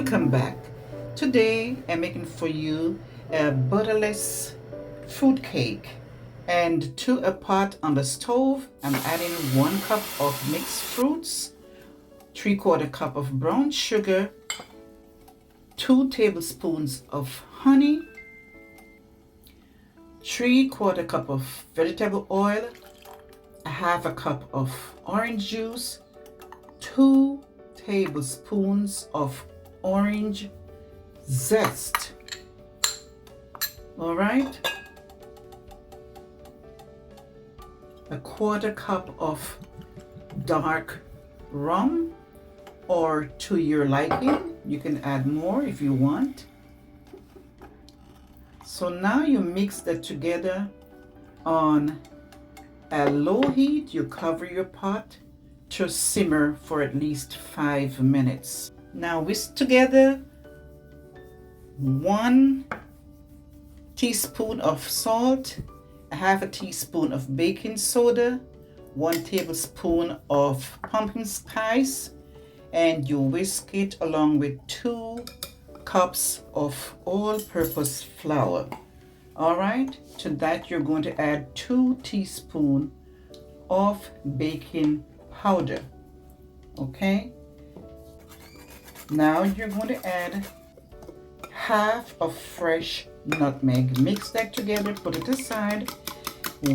Welcome back. Today I'm making for you a butterless fruit cake, and to a pot on the stove I'm adding 1 cup of mixed fruits, 3/4 cup of brown sugar, 2 tablespoons of honey, 3/4 cup of vegetable oil, a 1/2 cup of orange juice, 2 tablespoons of orange zest. All right, 1/4 cup of dark rum, or to your liking. You can add more if you want. So now you mix that together on a low heat. You cover your pot to simmer for at least 5 minutes. Now whisk together 1 teaspoon of salt, a 1/2 teaspoon of baking soda, 1 tablespoon of pumpkin spice, and you whisk it along with 2 cups of all-purpose flour. All right, to that you're going to add 2 teaspoons of baking powder. Okay, now you're going to add 1/2 of fresh nutmeg. Mix that together, put it aside.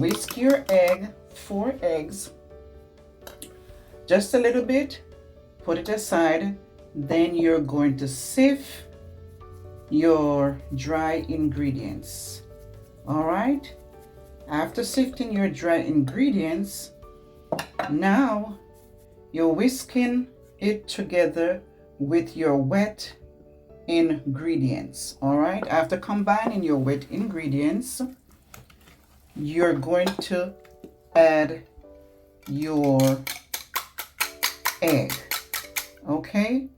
Whisk your egg, 4 eggs, just a little bit, put it aside. Then you're going to sieve your dry ingredients. All right, after sifting your dry ingredients, now you're whisking it together with your wet ingredients. All right, after combining your wet ingredients, you're going to add your egg. Okay,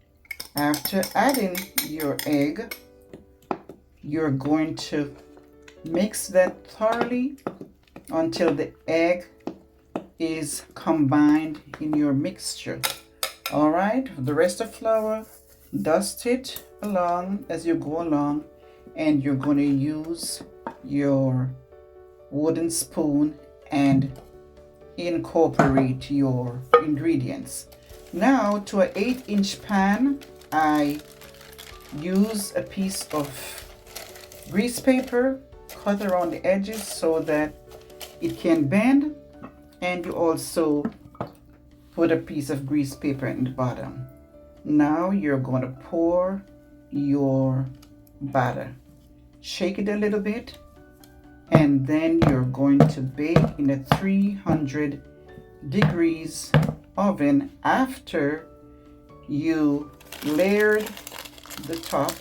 after adding your egg, you're going to mix that thoroughly until the egg is combined in your mixture. All right, the rest of flour, dust it along as you go along, and you're going to use your wooden spoon and incorporate your ingredients. Now to an 8-inch pan, I use a piece of grease paper, cut around the edges so that it can bend, and you also put a piece of grease paper in the bottom. Now you're going to pour your batter, shake it a little bit, and then you're going to bake in a 300 degrees oven after you layered the top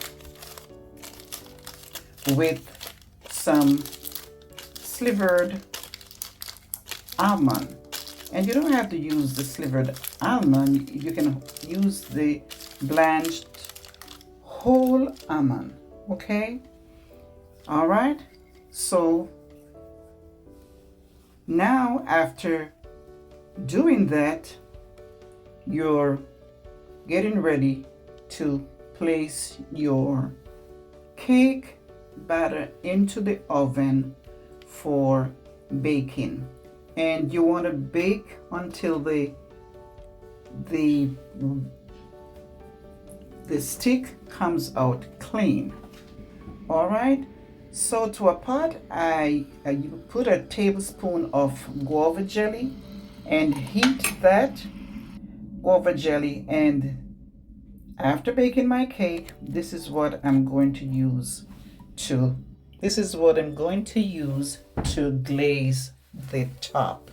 with some slivered almond. And you don't have to use the slivered almond, you can use the blanched whole almond. Okay, all right, so now after doing that, you're getting ready to place your cake batter into the oven for baking. And you want to bake until the stick comes out clean. All right, so to a pot, I put a tablespoon of guava jelly and heat that guava jelly. And after baking my cake, this is what I'm going to use to glaze the top.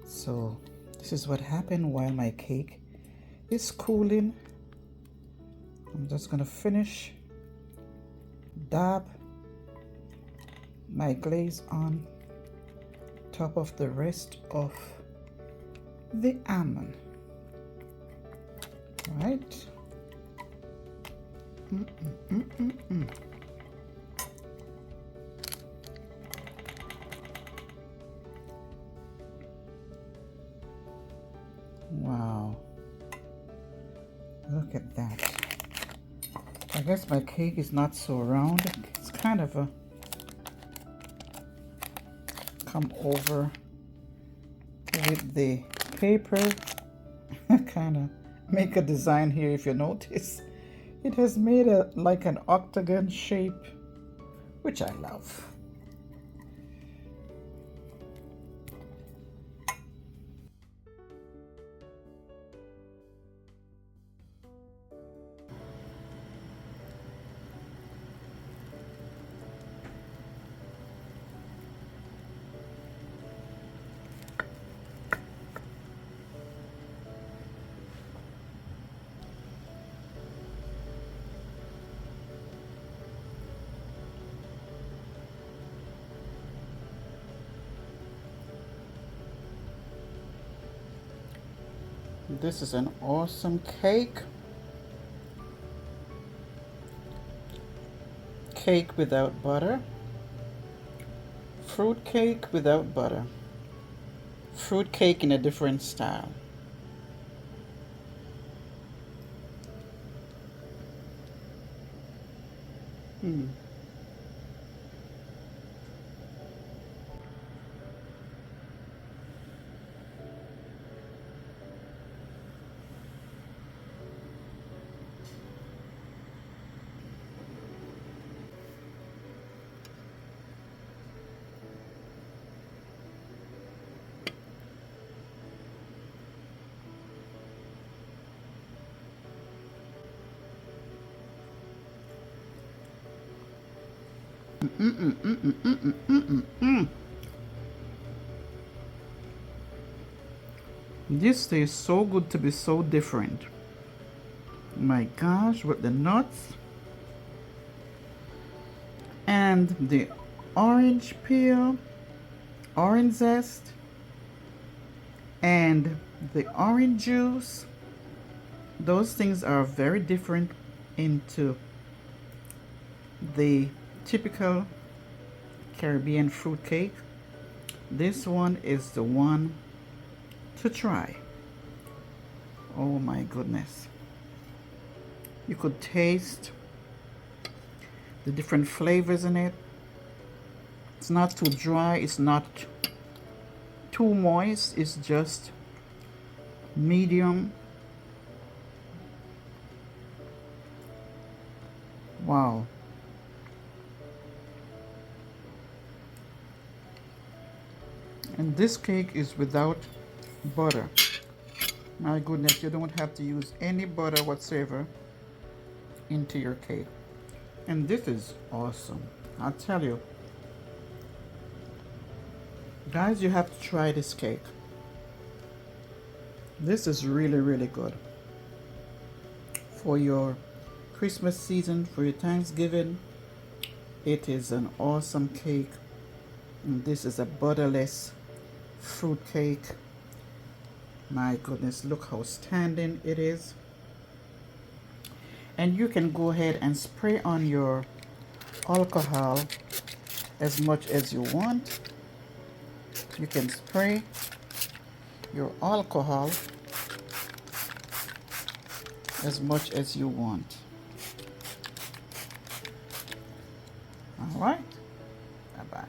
So this is what happened while my cake is cooling. I'm just gonna finish dab my glaze on top of the rest of the almond. All right. Wow. I guess my cake is not so round. It's kind of a come over with the paper. Kind of make a design here. If you notice, it has made a like an octagon shape, which I love. This is an awesome cake. Cake without butter. Fruit cake without butter. Fruit cake in a different style. This tastes so good to be so different. My gosh, with the nuts and the orange peel, orange zest, and the orange juice. Those things are very different into the typical Caribbean fruit cake. This one is the one to try. Oh my goodness. You could taste the different flavors in it. It's not too dry, it's not too moist, it's just medium. Wow. And this cake is without butter. My goodness, you don't have to use any butter whatsoever into your cake. And this is awesome. I'll tell you. Guys, you have to try this cake. This is really, really good. For your Christmas season, for your Thanksgiving, it is an awesome cake. And this is a butterless fruit cake. My goodness, look how standing it is. And you can go ahead and spray on your alcohol as much as you want. You can spray your alcohol as much as you want. All right. Bye-bye.